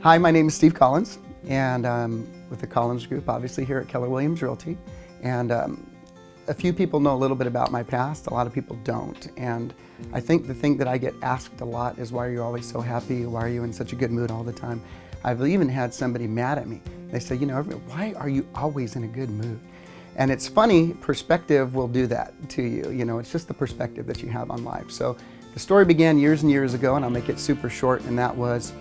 Hi, my name is Steve Collins, and I'm with the Collins Group, obviously here at Keller Williams Realty. And a few people know a little bit about my past, a lot of people don't. And I think the thing that I get asked a lot is, why are you always so happy? Why are you in such a good mood all the time? I've even had somebody mad at me. They say, you know, why are you always in a good mood? And it's funny, perspective will do that to you. You know, it's just the perspective that you have on life. So the story began years and years ago, and I'll make it super short, and that was,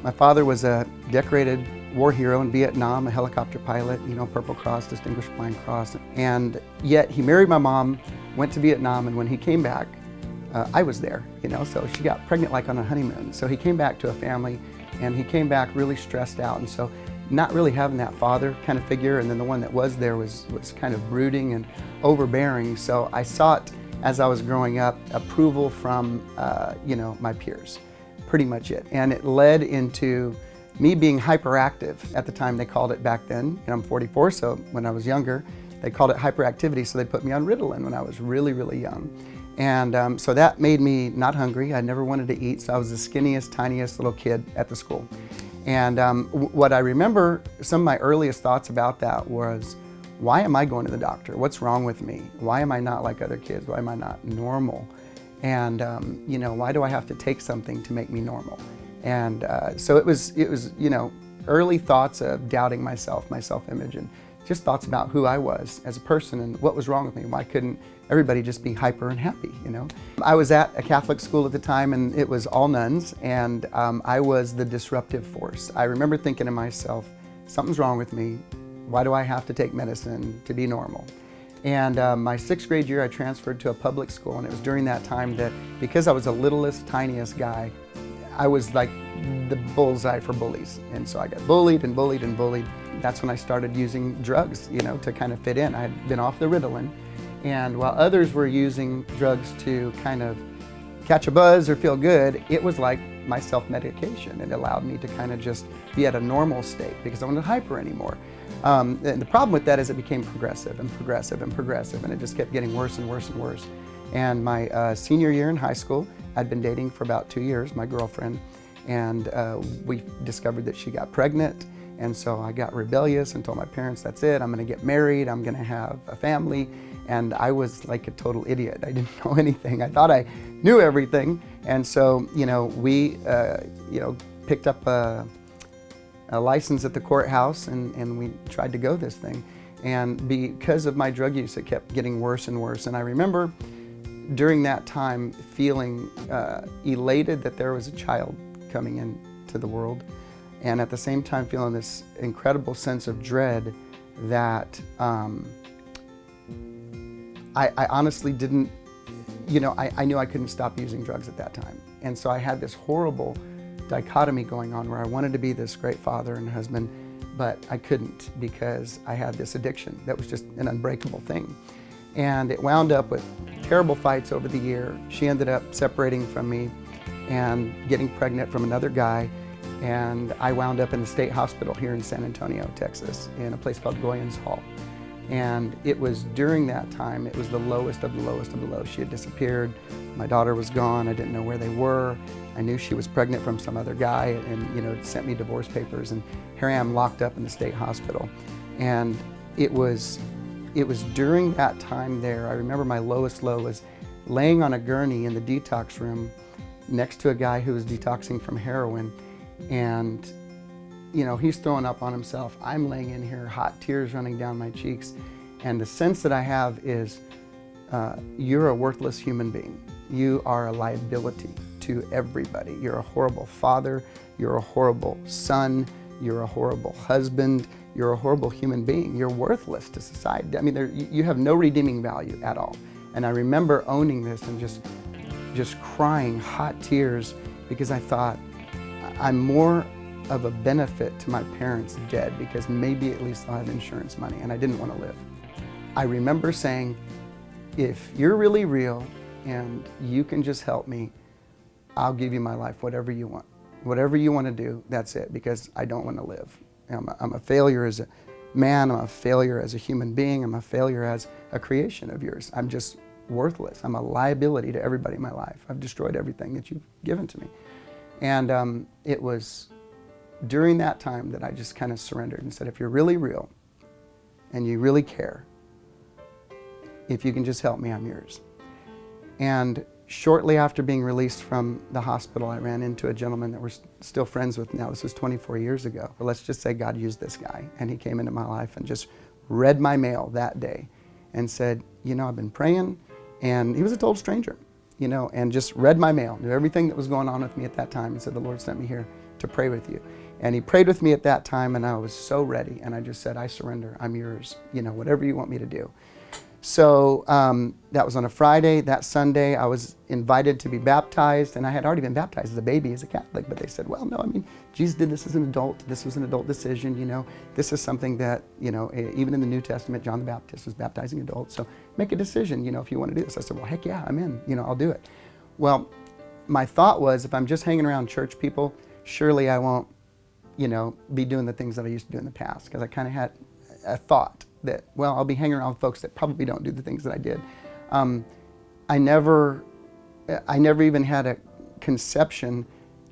my father was a decorated war hero in Vietnam, a helicopter pilot, you know, Purple Cross, Distinguished Flying Cross. And yet he married my mom, went to Vietnam, and when he came back, I was there, you know, so she got pregnant like on a honeymoon. So he came back to a family, and he came back really stressed out. And so not really having that father kind of figure, and then the one that was there was kind of brooding and overbearing. So I sought, as I was growing up, approval from, you know, my peers. Pretty much it. And it led into me being hyperactive. At the time, they called it back then, and I'm 44, so when I was younger, they called it hyperactivity, so they put me on Ritalin when I was really, really young. And so that made me not hungry. I never wanted to eat, so I was the skinniest, tiniest little kid at the school. And what I remember, some of my earliest thoughts about that was, why am I going to the doctor? What's wrong with me? Why am I not like other kids? Why am I not normal? And you know, why do I have to take something to make me normal? And so it was, you know, early thoughts of doubting myself, my self-image, and just thoughts about who I was as a person and what was wrong with me. Why couldn't everybody just be hyper and happy, you know? I was at a Catholic school at the time, and it was all nuns, and I was the disruptive force. I remember thinking to myself, something's wrong with me. Why do I have to take medicine to be normal? And my 6th grade year, I transferred to a public school, and it was during that time that, because I was the littlest, tiniest guy, I was like the bullseye for bullies. And so I got bullied and bullied and bullied. That's when I started using drugs, you know, to kind of fit in. I had been off the Ritalin, and while others were using drugs to kind of catch a buzz or feel good, it was like my self-medication. It allowed me to kind of just be at a normal state because I wasn't hyper anymore. And the problem with that is it became progressive and progressive and progressive, and it just kept getting worse and worse and worse. And my senior year in high school, I'd been dating for about 2 years, my girlfriend, and we discovered that she got pregnant. And so I got rebellious and told my parents, that's it, I'm gonna get married, I'm gonna have a family. And I was like a total idiot. I didn't know anything. I thought I knew everything. And so, you know, we, you know, picked up a license at the courthouse, and we tried to go this thing. And because of my drug use, it kept getting worse and worse. And I remember during that time feeling elated that there was a child coming into the world, and at the same time feeling this incredible sense of dread that I honestly didn't, you know, I knew I couldn't stop using drugs at that time. And so I had this horrible dichotomy going on where I wanted to be this great father and husband, but I couldn't because I had this addiction that was just an unbreakable thing. And it wound up with terrible fights over the year. She ended up separating from me and getting pregnant from another guy, and I wound up in the state hospital here in San Antonio, Texas, in a place called Goyens Hall. And it was during that time, it was the lowest of the lowest of the low. She had disappeared, my daughter was gone, I didn't know where they were. I knew she was pregnant from some other guy, and you know, it sent me divorce papers, and here I am locked up in the state hospital. And it was during that time there, I remember my lowest low was laying on a gurney in the detox room next to a guy who was detoxing from heroin, and you know, he's throwing up on himself. I'm laying in here, hot tears running down my cheeks. And the sense that I have is, you're a worthless human being. You are a liability to everybody. You're a horrible father. You're a horrible son. You're a horrible husband. You're a horrible human being. You're worthless to society. I mean, you have no redeeming value at all. And I remember owning this and just crying hot tears because I thought, I'm more of a benefit to my parents dead because maybe at least I'll have insurance money, and I didn't want to live. I remember saying, if you're really real and you can just help me, I'll give you my life, whatever you want. Whatever you want to do, that's it, because I don't want to live. I'm a failure as a man, I'm a failure as a human being, I'm a failure as a creation of yours. I'm just worthless. I'm a liability to everybody in my life. I've destroyed everything that you've given to me. And it was during that time that I just kind of surrendered and said, if you're really real and you really care, if you can just help me, I'm yours. And shortly after being released from the hospital, I ran into a gentleman that we're still friends with now. This was 24 years ago. But let's just say God used this guy, and he came into my life and just read my mail that day and said, you know, I've been praying, and he was a total stranger, you know, and just read my mail, knew everything that was going on with me at that time, and said, the Lord sent me here to pray with you. And he prayed with me at that time, and I was so ready, and I just said, I surrender, I'm yours, you know, whatever you want me to do. So that was on a Friday. That Sunday, I was invited to be baptized, and I had already been baptized as a baby, as a Catholic, but they said, well, no, I mean, Jesus did this as an adult. This was an adult decision, you know. This is something that, you know, even in the New Testament, John the Baptist was baptizing adults, so make a decision, you know, if you want to do this. I said, well, heck yeah, I'm in, you know, I'll do it. Well, my thought was, if I'm just hanging around church people, surely I won't, you know, be doing the things that I used to do in the past, because I kind of had a thought that, well, I'll be hanging around with folks that probably don't do the things that I did. I never even had a conception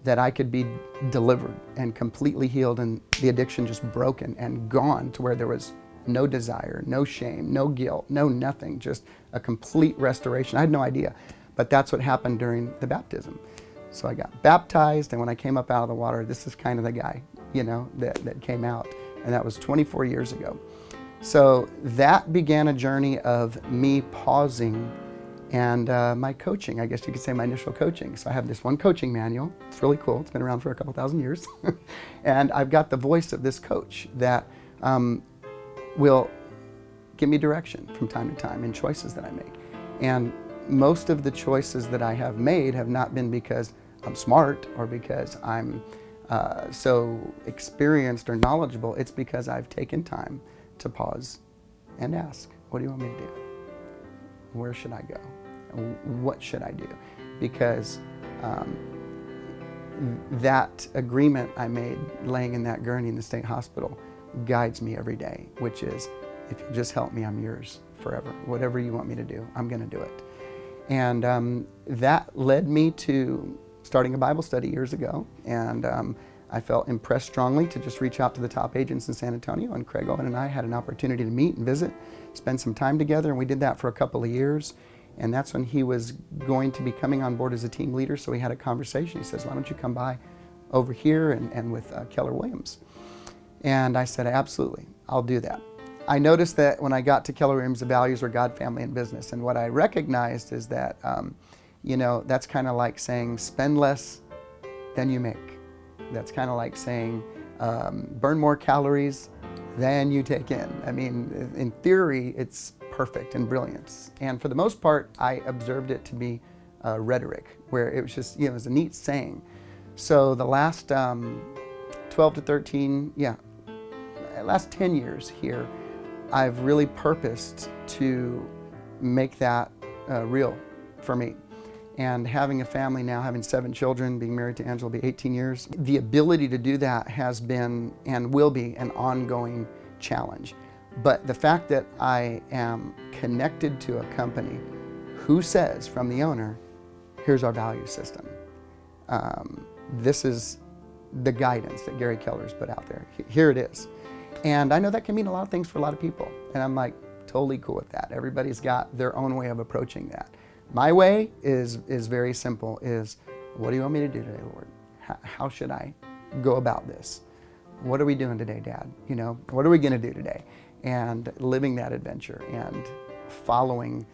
that I could be delivered and completely healed and the addiction just broken and gone to where there was no desire, no shame, no guilt, no nothing, just a complete restoration. I had no idea, but that's what happened during the baptism. So I got baptized, and when I came up out of the water, this is kind of the guy, you know, that came out, and that was 24 years ago. So that began a journey of me pausing and my coaching, I guess you could say my initial coaching. So I have this one coaching manual. It's really cool. It's been around for a couple thousand years. And I've got the voice of this coach that will give me direction from time to time in choices that I make. And most of the choices that I have made have not been because I'm smart or because I'm so experienced or knowledgeable. It's because I've taken time to pause and ask, what do you want me to do? Where should I go? What should I do? Because that agreement I made laying in that gurney in the state hospital guides me every day, which is, if you just help me, I'm yours forever. Whatever you want me to do, I'm going to do it. And that led me to starting a Bible study years ago. And I felt impressed strongly to just reach out to the top agents in San Antonio, and Craig Owen and I had an opportunity to meet and visit, spend some time together, and we did that for a couple of years. And that's when he was going to be coming on board as a team leader, so we had a conversation. He says, why don't you come by over here and with Keller Williams? And I said, absolutely, I'll do that. I noticed that when I got to Keller Williams, the values were God, family, and business. And what I recognized is that, you know, that's kind of like saying, spend less than you make. That's kind of like saying, burn more calories than you take in. I mean, in theory, it's perfect and brilliant. And for the most part, I observed it to be rhetoric, where it was just, you know, it was a neat saying. So the last 12 to 13, last 10 years here, I've really purposed to make that real for me. And having a family now, having 7 children, being married to Angela will be 18 years, the ability to do that has been and will be an ongoing challenge. But the fact that I am connected to a company who says from the owner, here's our value system. This is the guidance that Gary Keller's put out there. Here it is. And I know that can mean a lot of things for a lot of people. And I'm like, totally cool with that. Everybody's got their own way of approaching that. My way is very simple, is what do you want me to do today, Lord? How should I go about this? What are we doing today, Dad? You know, what are we going to do today? And living that adventure and following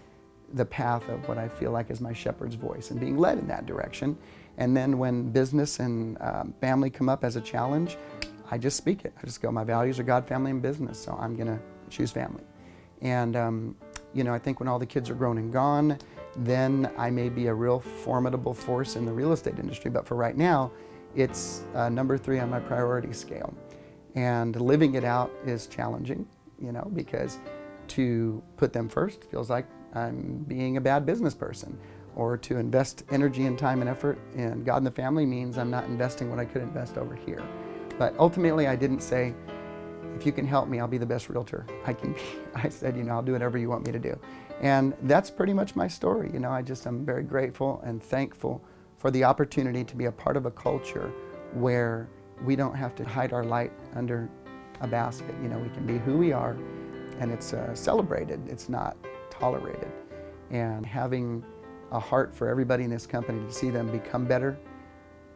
the path of what I feel like is my shepherd's voice and being led in that direction. And then when business and family come up as a challenge, I just speak it. I just go, my values are God, family, and business, so I'm going to choose family. And, you know, I think when all the kids are grown and gone, then I may be a real formidable force in the real estate industry. But for right now, it's number 3 on my priority scale. And living it out is challenging, you know, because to put them first feels like I'm being a bad business person. Or to invest energy and time and effort in God and the family means I'm not investing what I could invest over here. But ultimately, I didn't say, if you can help me, I'll be the best realtor I can be. I said, you know, I'll do whatever you want me to do. And that's pretty much my story. You know, I'm very grateful and thankful for the opportunity to be a part of a culture where we don't have to hide our light under a basket. You know, we can be who we are, and it's celebrated. It's not tolerated. And having a heart for everybody in this company to see them become better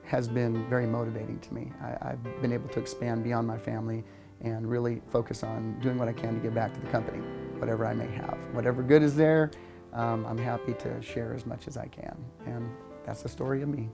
has been very motivating to me. I've been able to expand beyond my family and really focus on doing what I can to give back to the company, whatever I may have. Whatever good is there, I'm happy to share as much as I can. And that's the story of me.